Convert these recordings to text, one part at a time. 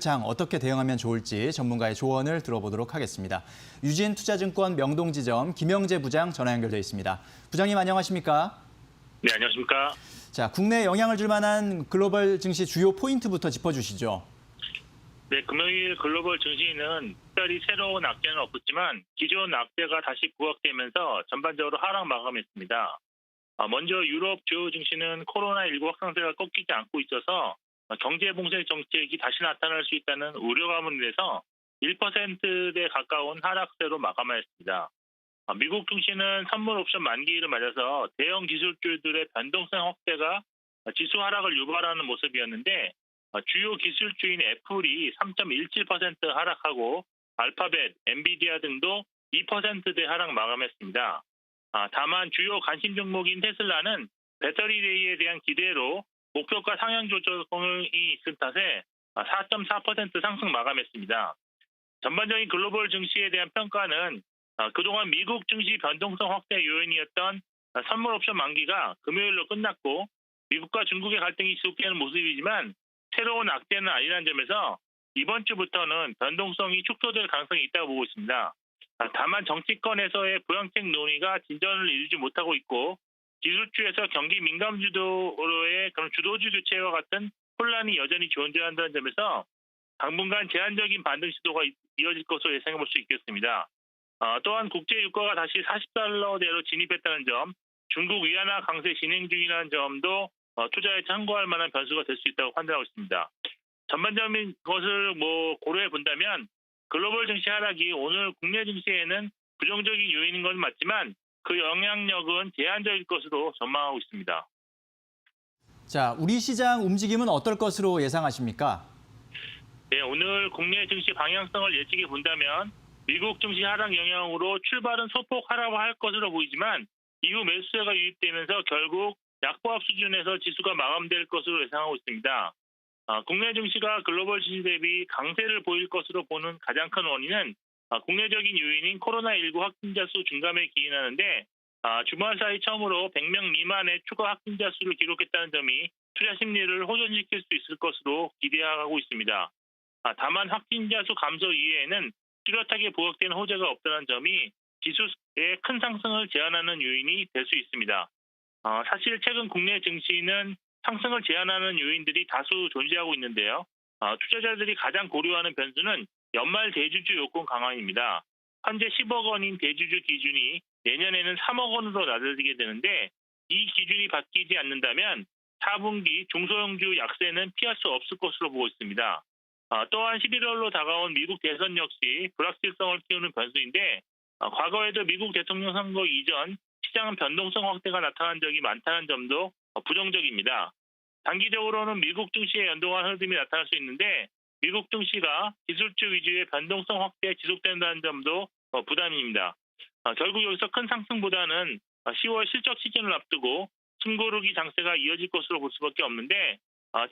장 어떻게 대응하면 좋을지 전문가의 조언을 들어보도록 하겠습니다. 유진투자증권 명동지점 김영재 부장 전화 연결돼 있습니다. 부장님 안녕하십니까? 네, 안녕하십니까? 자, 국내에 영향을 줄 만한 글로벌 증시 주요 포인트부터 짚어주시죠. 네, 금요일 글로벌 증시는 특별히 새로운 악재는 없었지만 기존 악재가 다시 부각되면서 전반적으로 하락 마감했습니다. 먼저 유럽 주요 증시는 코로나19 확산세가 꺾이지 않고 있어서 경제 봉쇄 정책이 다시 나타날 수 있다는 우려감을 인해서 1%대 가까운 하락세로 마감하였습니다. 미국 증시는 선물 옵션 만기일을 맞아서 대형 기술주들의 변동성 확대가 지수 하락을 유발하는 모습이었는데 주요 기술주인 애플이 3.17% 하락하고 알파벳, 엔비디아 등도 2%대 하락 마감했습니다. 다만 주요 관심 종목인 테슬라는 배터리데이에 대한 기대로 목표가 상향 조정이 있은 탓에 4.4% 상승 마감했습니다. 전반적인 글로벌 증시에 대한 평가는 그동안 미국 증시 변동성 확대 요인이었던 선물 옵션 만기가 금요일로 끝났고 미국과 중국의 갈등이 지속되는 모습이지만 새로운 악재는 아니라는 점에서 이번 주부터는 변동성이 축소될 가능성이 있다고 보고 있습니다. 다만 정치권에서의 부양책 논의가 진전을 이루지 못하고 있고 기술주에서 경기 민감 주도로의 그런 주도주 교체와 같은 혼란이 여전히 존재한다는 점에서 당분간 제한적인 반등 시도가 이어질 것으로 예상해 볼 수 있겠습니다. 또한 국제 유가가 다시 40달러대로 진입했다는 점, 중국 위안화 강세 진행 중이라는 점도 투자에 참고할 만한 변수가 될 수 있다고 판단하고 있습니다. 전반적인 것을 고려해 본다면 글로벌 증시 하락이 오늘 국내 증시에는 부정적인 요인인 건 맞지만 그 영향력은 제한적일 것으로 전망하고 있습니다. 자, 우리 시장 움직임은 어떨 것으로 예상하십니까? 네, 오늘 국내 증시 방향성을 예측해 본다면 미국 증시 하락 영향으로 출발은 소폭 하락할 것으로 보이지만 이후 매수세가 유입되면서 결국 약보합 수준에서 지수가 마감될 것으로 예상하고 있습니다. 국내 증시가 글로벌 증시 대비 강세를 보일 것으로 보는 가장 큰 원인은 국내적인 요인인 코로나19 확진자 수 증감에 기인하는데 주말 사이 처음으로 100명 미만의 추가 확진자 수를 기록했다는 점이 투자 심리를 호전시킬 수 있을 것으로 기대하고 있습니다. 다만 확진자 수 감소 이외에는 뚜렷하게 부각되는 호재가 없다는 점이 지수의 큰 상승을 제한하는 요인이 될 수 있습니다. 사실 최근 국내 증시는 상승을 제한하는 요인들이 다수 존재하고 있는데요. 투자자들이 가장 고려하는 변수는 연말 대주주 요건 강화입니다. 현재 10억 원인 대주주 기준이 내년에는 3억 원으로 낮아지게 되는데 이 기준이 바뀌지 않는다면 4분기 중소형주 약세는 피할 수 없을 것으로 보고 있습니다. 또한 11월로 다가온 미국 대선 역시 불확실성을 키우는 변수인데 과거에도 미국 대통령 선거 이전 시장은 변동성 확대가 나타난 적이 많다는 점도 부정적입니다. 단기적으로는 미국 증시에 연동한 흐름이 나타날 수 있는데 미국 증시가 기술주 위주의 변동성 확대에 지속된다는 점도 부담입니다. 결국 여기서 큰 상승보다는 10월 실적 시즌을 앞두고 숨고르기 장세가 이어질 것으로 볼 수밖에 없는데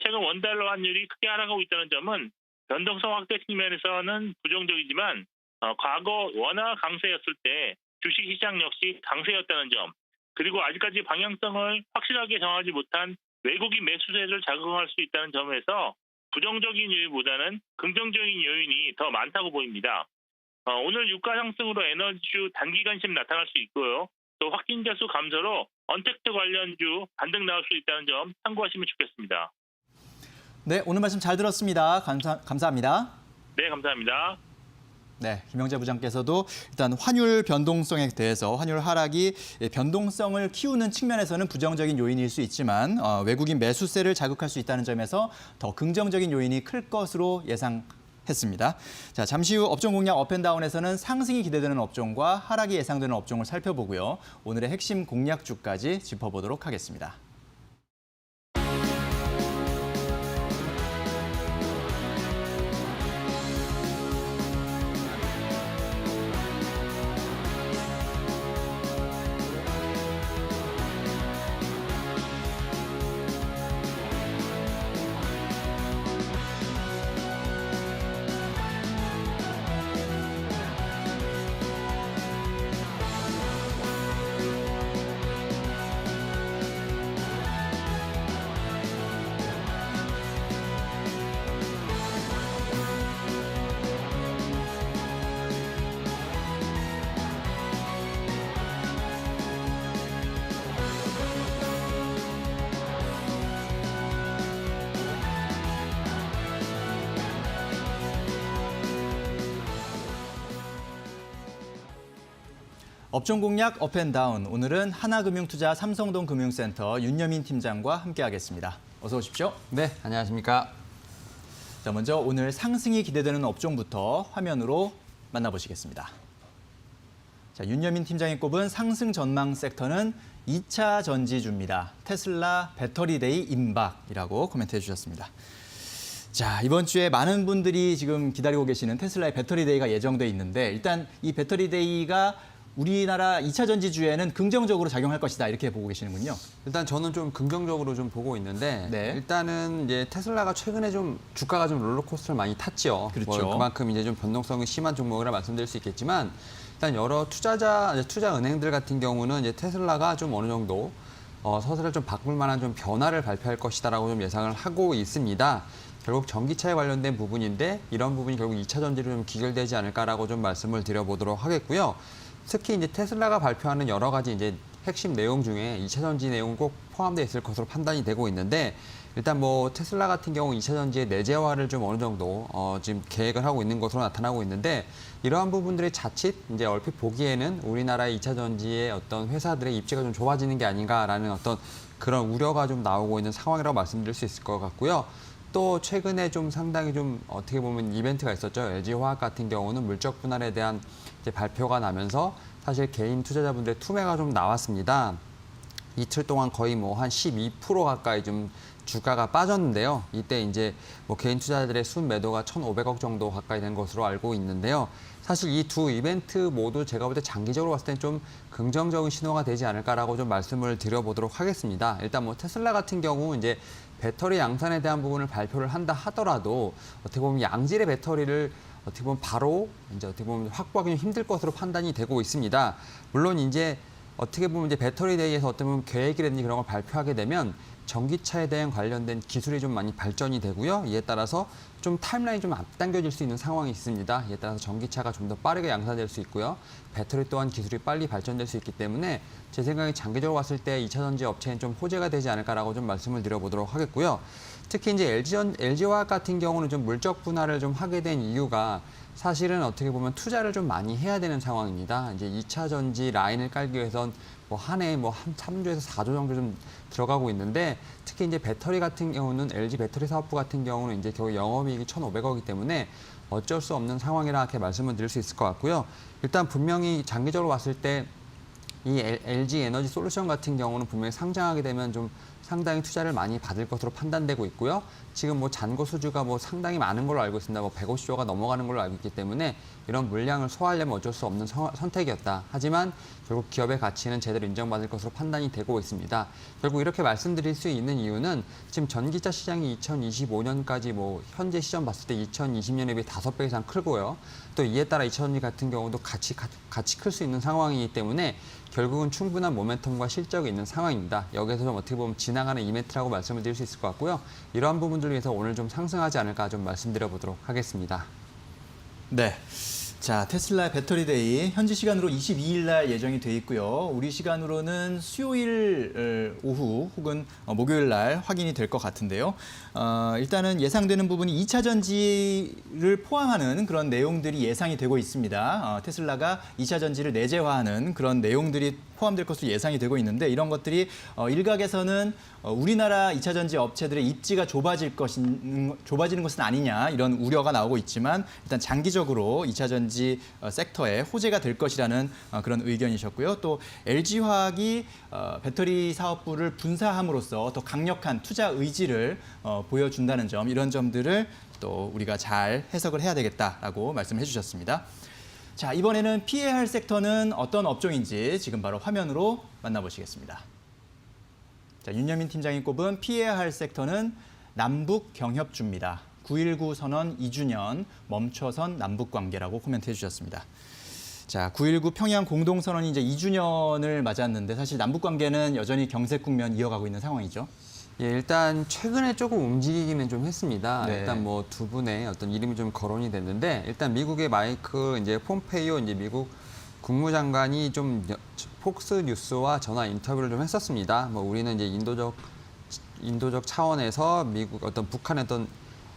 최근 원달러 환율이 크게 하락하고 있다는 점은 변동성 확대 측면에서는 부정적이지만 과거 원화 강세였을 때 주식시장 역시 강세였다는 점, 그리고 아직까지 방향성을 확실하게 정하지 못한 외국인 매수세를 작용할 수 있다는 점에서 부정적인 요인보다는 긍정적인 요인이 더 많다고 보입니다. 오늘 유가 상승으로 에너지주 단기간심 나타날 수 있고요. 또 확진자 수 감소로 언택트 관련주 반등 나올 수 있다는 점 참고하시면 좋겠습니다. 네, 오늘 말씀 잘 들었습니다. 감사합니다. 네, 감사합니다. 네, 김영재 부장께서도 일단 환율 변동성에 대해서 환율 하락이 변동성을 키우는 측면에서는 부정적인 요인일 수 있지만 외국인 매수세를 자극할 수 있다는 점에서 더 긍정적인 요인이 클 것으로 예상했습니다. 자, 잠시 후 업종 공략 업앤다운에서는 상승이 기대되는 업종과 하락이 예상되는 업종을 살펴보고요. 오늘의 핵심 공략주까지 짚어보도록 하겠습니다. 업종 공략 업앤다운. 오늘은 하나금융투자 삼성동금융센터 윤여민 팀장과 함께하겠습니다. 어서 오십시오. 네, 안녕하십니까. 자, 먼저 오늘 상승이 기대되는 업종부터 화면으로 만나보시겠습니다. 자, 윤여민 팀장이 꼽은 상승 전망 섹터는 2차 전지주입니다. 테슬라 배터리데이 임박이라고 코멘트해 주셨습니다. 자, 이번 주에 많은 분들이 지금 기다리고 계시는 테슬라의 배터리데이가 예정돼 있는데 일단 이 배터리데이가 우리나라 2차 전지주에는 긍정적으로 작용할 것이다 이렇게 보고 계시는군요. 일단 저는 좀 긍정적으로 좀 보고 있는데 네. 일단은 이제 테슬라가 최근에 좀 주가가 좀 롤러코스터를 많이 탔죠. 그렇죠. 뭐 그만큼 이제 좀 변동성이 심한 종목이라 말씀드릴 수 있겠지만 일단 여러 투자 은행들 같은 경우는 이제 테슬라가 좀 어느 정도 서서히 좀 바꿀 만한 좀 변화를 발표할 것이다라고 좀 예상을 하고 있습니다. 결국 전기차에 관련된 부분인데 이런 부분이 결국 2차 전지로 좀 귀결되지 않을까라고 좀 말씀을 드려보도록 하겠고요. 특히 이제 테슬라가 발표하는 여러 가지 이제 핵심 내용 중에 2차 전지 내용 꼭 포함되어 있을 것으로 판단이 되고 있는데 일단 뭐 테슬라 같은 경우 2차 전지의 내재화를 좀 어느 정도 지금 계획을 하고 있는 것으로 나타나고 있는데 이러한 부분들이 자칫 이제 얼핏 보기에는 우리나라의 2차 전지의 어떤 회사들의 입지가 좀 좁아지는 게 아닌가라는 어떤 그런 우려가 좀 나오고 있는 상황이라고 말씀드릴 수 있을 것 같고요. 또 최근에 좀 상당히 좀 어떻게 보면 이벤트가 있었죠. LG화학 같은 경우는 물적 분할에 대한 이제 발표가 나면서 사실 개인 투자자분들의 투매가 좀 나왔습니다. 이틀 동안 거의 뭐 한 12% 가까이 좀 주가가 빠졌는데요. 이때 이제 뭐 개인 투자자들의 순매도가 1,500억 정도 가까이 된 것으로 알고 있는데요. 사실 이 두 이벤트 모두 제가 볼 때 장기적으로 봤을 땐 좀 긍정적인 신호가 되지 않을까라고 좀 말씀을 드려보도록 하겠습니다. 일단 뭐 테슬라 같은 경우 이제 배터리 양산에 대한 부분을 발표를 한다 하더라도 어떻게 보면 양질의 배터리를 어떻게 보면 바로 이제 어떻게 보면 확보하기 좀 힘들 것으로 판단이 되고 있습니다. 물론 이제 어떻게 보면 이제 배터리 데이에서 어떻게 보면 계획이라든지 그런 걸 발표하게 되면 전기차에 대한 관련된 기술이 좀 많이 발전이 되고요. 이에 따라서 좀 타임라인이 좀 앞당겨질 수 있는 상황이 있습니다. 이에 따라서 전기차가 좀 더 빠르게 양산될 수 있고요. 배터리 또한 기술이 빨리 발전될 수 있기 때문에 제 생각에 장기적으로 봤을 때 2차 전지 업체는 좀 호재가 되지 않을까라고 좀 말씀을 드려보도록 하겠고요. 특히 이제 LG화학 같은 경우는 좀 물적 분할을 좀 하게 된 이유가 사실은 어떻게 보면 투자를 좀 많이 해야 되는 상황입니다. 이제 2차 전지 라인을 깔기 위해선 뭐 한 해에 뭐 한 3조에서 4조 정도 좀 들어가고 있는데 특히 이제 배터리 같은 경우는 LG 배터리 사업부 같은 경우는 이제 겨우 영업이익이 1,500억이기 때문에 어쩔 수 없는 상황이라 이렇게 말씀을 드릴 수 있을 것 같고요. 일단 분명히 장기적으로 봤을 때 이 LG 에너지 솔루션 같은 경우는 분명히 상장하게 되면 좀 상당히 투자를 많이 받을 것으로 판단되고 있고요. 지금 뭐 잔고 수주가 뭐 상당히 많은 걸로 알고 있습니다. 뭐 150조가 넘어가는 걸로 알고 있기 때문에 이런 물량을 소화하려면 어쩔 수 없는 선택이었다. 하지만 결국 기업의 가치는 제대로 인정받을 것으로 판단이 되고 있습니다. 결국 이렇게 말씀드릴 수 있는 이유는 지금 전기차 시장이 2025년까지 뭐 현재 시점 봤을 때 2020년에 비해 5배 이상 크고요. 또 이에 따라 2차 전지 같은 경우도 같이 클 수 있는 상황이기 때문에 결국은 충분한 모멘텀과 실적이 있는 상황입니다. 여기서 좀 어떻게 보면 지나가는 이벤트라고 말씀을 드릴 수 있을 것 같고요. 이러한 부분들을 위해서 오늘 좀 상승하지 않을까 좀 말씀드려보도록 하겠습니다. 네. 자, 테슬라 배터리데이 현지 시간으로 22일 날 예정이 돼 있고요. 우리 시간으로는 수요일 오후 혹은 목요일 날 확인이 될 것 같은데요. 일단은 예상되는 부분이 2차 전지를 포함하는 그런 내용들이 예상이 되고 있습니다. 테슬라가 2차 전지를 내재화하는 그런 내용들이 포함될 것으로 예상이 되고 있는데 이런 것들이 일각에서는 우리나라 2차 전지 업체들의 입지가 좁아지는 것은 아니냐 이런 우려가 나오고 있지만 일단 장기적으로 2차 전지 섹터에 호재가 될 것이라는 그런 의견이셨고요. 또 LG화학이 배터리 사업부를 분사함으로써 더 강력한 투자 의지를 보여준다는 점 이런 점들을 또 우리가 잘 해석을 해야 되겠다라고 말씀해 주셨습니다. 자, 이번에는 피해야 할 섹터는 어떤 업종인지 지금 바로 화면으로 만나보시겠습니다. 자, 윤여민 팀장이 꼽은 피해야 할 섹터는 남북 경협주입니다. 9.19 선언 2주년 멈춰선 남북 관계라고 코멘트해 주셨습니다. 자, 9.19 평양 공동선언이 이제 2주년을 맞았는데 사실 남북 관계는 여전히 경색 국면 이어가고 있는 상황이죠. 예, 일단 최근에 조금 움직이기는 좀 했습니다. 네. 일단 뭐 두 분의 어떤 이름이 좀 거론이 됐는데 일단 미국의 마이크 이제 폼페이오 이제 미국 국무장관이 좀 폭스 뉴스와 전화 인터뷰를 좀 했었습니다. 뭐 우리는 이제 인도적 차원에서 미국 어떤 북한의 어떤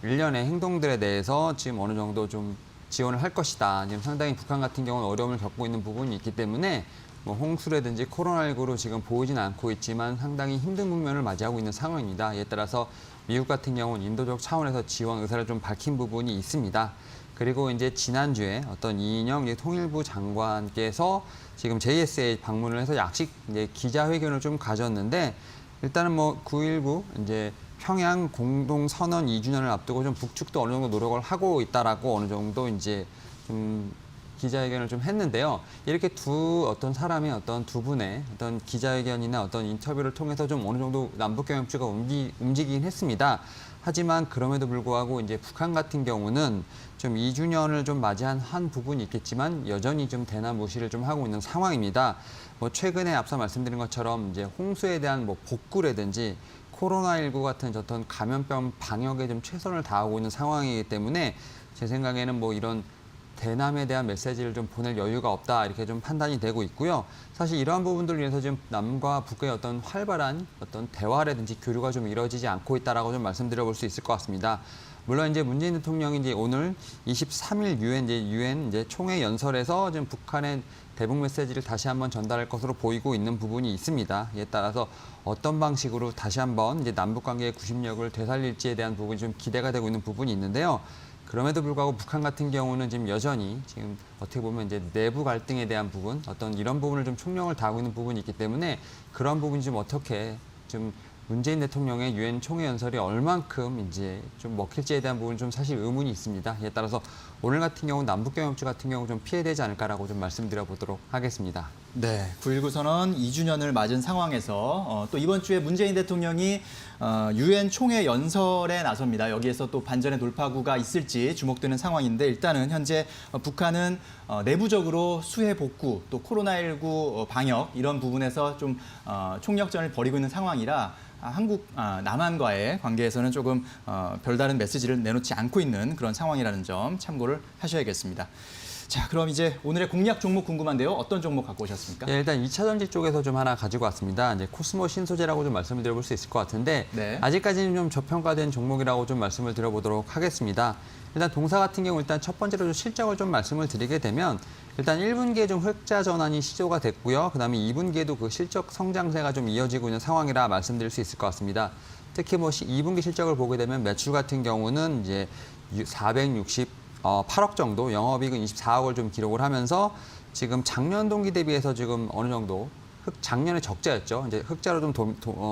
일련의 행동들에 대해서 지금 어느 정도 좀 지원을 할 것이다. 지금 상당히 북한 같은 경우는 어려움을 겪고 있는 부분이 있기 때문에 뭐 홍수라든지 코로나19로 지금 보이진 않고 있지만 상당히 힘든 국면을 맞이하고 있는 상황입니다. 이에 따라서 미국 같은 경우는 인도적 차원에서 지원 의사를 좀 밝힌 부분이 있습니다. 그리고 이제 지난주에 어떤 이인영 통일부 장관께서 지금 JSA 방문을 해서 약식 이제 기자회견을 좀 가졌는데 일단은 뭐 9.19 이제 평양 공동 선언 2주년을 앞두고 좀 북측도 어느 정도 노력을 하고 있다라고 어느 정도 이제 좀 기자회견을 좀 했는데요. 이렇게 어떤 사람의 어떤 두 분의 어떤 기자회견이나 어떤 인터뷰를 통해서 좀 어느 정도 남북 경협지가 움직이긴 했습니다. 하지만 그럼에도 불구하고 이제 북한 같은 경우는 좀 2주년을 좀 맞이한 한 부분이 있겠지만 여전히 좀 대남 무시를 좀 하고 있는 상황입니다. 뭐 최근에 앞서 말씀드린 것처럼 이제 홍수에 대한 뭐 복구라든지 코로나19 같은 어떤 감염병 방역에 좀 최선을 다하고 있는 상황이기 때문에 제 생각에는 뭐 이런 대남에 대한 메시지를 좀 보낼 여유가 없다 이렇게 좀 판단이 되고 있고요. 사실 이러한 부분들을 위해서 지금 남과 북의 어떤 활발한 어떤 대화라든지 교류가 좀 이루어지지 않고 있다라고 좀 말씀드려볼 수 있을 것 같습니다. 물론 이제 문재인 대통령이 이제 오늘 23일 유엔 총회 연설에서 지금 북한의 대북 메시지를 다시 한번 전달할 것으로 보이고 있는 부분이 있습니다. 이에 따라서 어떤 방식으로 다시 한번 이제 남북 관계의 구심력을 되살릴지에 대한 부분이 좀 기대가 되고 있는 부분이 있는데요. 그럼에도 불구하고 북한 같은 경우는 지금 여전히 지금 어떻게 보면 이제 내부 갈등에 대한 부분, 어떤 이런 부분을 좀 총력을 다하고 있는 부분이 있기 때문에 그런 부분이 좀 어떻게 좀 문재인 대통령의 유엔 총회 연설이 얼만큼 이제 좀 먹힐지에 대한 부분은 좀 사실 의문이 있습니다. 이에 따라서 오늘 같은 경우 남북 경협지 같은 경우 좀 피해되지 않을까라고 좀 말씀드려 보도록 하겠습니다. 네, 9.19 선언 2주년을 맞은 상황에서 또 이번 주에 문재인 대통령이 유엔 총회 연설에 나섭니다. 여기에서 또 반전의 돌파구가 있을지 주목되는 상황인데 일단은 현재 북한은 내부적으로 수해 복구 또 코로나19 방역 이런 부분에서 좀 총력전을 벌이고 있는 상황이라 한국, 남한과의 관계에서는 조금 별다른 메시지를 내놓지 않고 있는 그런 상황이라는 점 참고를 하셔야겠습니다. 자, 그럼 이제 오늘의 공략 종목 궁금한데요. 어떤 종목 갖고 오셨습니까? 예, 일단 2차 전지 쪽에서 좀 하나 가지고 왔습니다. 이제 코스모 신소재라고 좀 말씀을 드려볼 수 있을 것 같은데 네. 아직까지는 좀 저평가된 종목이라고 좀 말씀을 드려보도록 하겠습니다. 일단 동사 같은 경우 일단 첫 번째로 좀 실적을 좀 말씀을 드리게 되면 일단 1분기에 좀 흑자 전환이 시도가 됐고요. 그다음에 2분기에도 그 실적 성장세가 좀 이어지고 있는 상황이라 말씀드릴 수 있을 것 같습니다. 특히 뭐 2분기 실적을 보게 되면 매출 같은 경우는 이제 468억 정도, 영업이익은 24억을 좀 기록을 하면서 지금 작년 동기 대비해서 지금 어느 정도 작년에 적자였죠. 이제 흑자로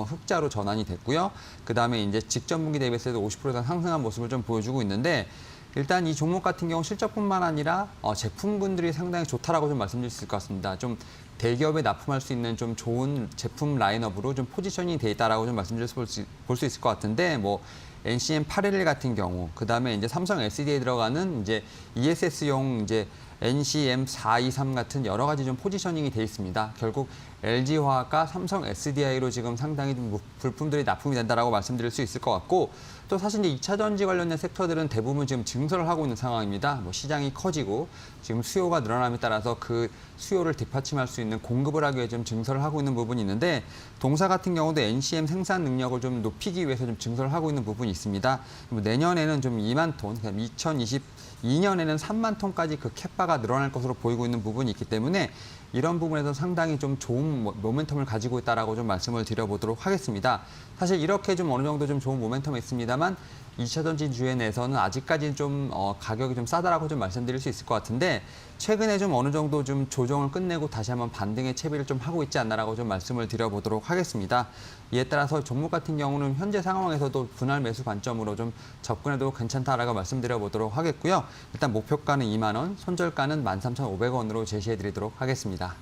흑자로 전환이 됐고요. 그다음에 이제 직전 분기 대비해서도 50% 이상 상승한 모습을 좀 보여주고 있는데 일단 이 종목 같은 경우 실적뿐만 아니라 제품군들이 상당히 좋다라고 좀 말씀드릴 수 있을 것 같습니다. 좀 대기업에 납품할 수 있는 좀 좋은 제품 라인업으로 좀 포지셔닝이 돼 있다라고 좀 볼 수 있을 것 같은데 뭐 NCM811 같은 경우, 그다음에 이제 삼성 SD에 들어가는 이제 ESS용 이제 NCM423 같은 여러 가지 좀 포지셔닝이 돼 있습니다. 결국 LG화학과 삼성 SDI로 지금 상당히 좀 부품들이 납품이 된다라고 말씀드릴 수 있을 것 같고 또 사실 이제 2차 전지 관련된 섹터들은 대부분 지금 증설을 하고 있는 상황입니다. 뭐 시장이 커지고 지금 수요가 늘어남에 따라서 그 수요를 뒷받침할 수 있는 공급을 하기 위해 좀 증설을 하고 있는 부분이 있는데 동사 같은 경우도 NCM 생산 능력을 좀 높이기 위해서 좀 증설을 하고 있는 부분이 있습니다. 내년에는 좀 2만 톤, 2022년에는 3만 톤까지 그 캡바가 늘어날 것으로 보이고 있는 부분이 있기 때문에 이런 부분에서 상당히 좀 좋은 모멘텀을 가지고 있다라고 좀 말씀을 드려보도록 하겠습니다. 사실 이렇게 좀 어느 정도 좀 좋은 모멘텀이 있습니다만 2차 전지 주엔에서는 아직까지 좀 가격이 좀 싸다라고 좀 말씀드릴 수 있을 것 같은데 최근에 좀 어느 정도 좀 조정을 끝내고 다시 한번 반등의 채비를 좀 하고 있지 않나라고 좀 말씀을 드려보도록 하겠습니다. 이에 따라서 종목 같은 경우는 현재 상황에서도 분할 매수 관점으로 좀 접근해도 괜찮다라고 말씀드려보도록 하겠고요. 일단 목표가는 2만 원, 손절가는 13,500원으로 제시해드리도록 하겠습니다.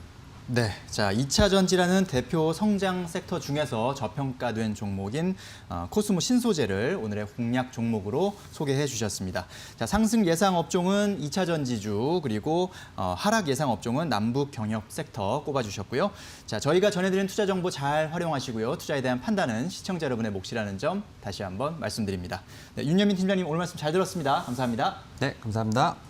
네, 자 2차 전지라는 대표 성장 섹터 중에서 저평가된 종목인 코스모 신소재를 오늘의 공략 종목으로 소개해 주셨습니다. 자, 상승 예상 업종은 2차 전지주 그리고 하락 예상 업종은 남북 경협 섹터 꼽아주셨고요. 자, 저희가 전해드린 투자 정보 잘 활용하시고요. 투자에 대한 판단은 시청자 여러분의 몫이라는 점 다시 한번 말씀드립니다. 네, 윤여민 팀장님 오늘 말씀 잘 들었습니다. 감사합니다. 네, 감사합니다.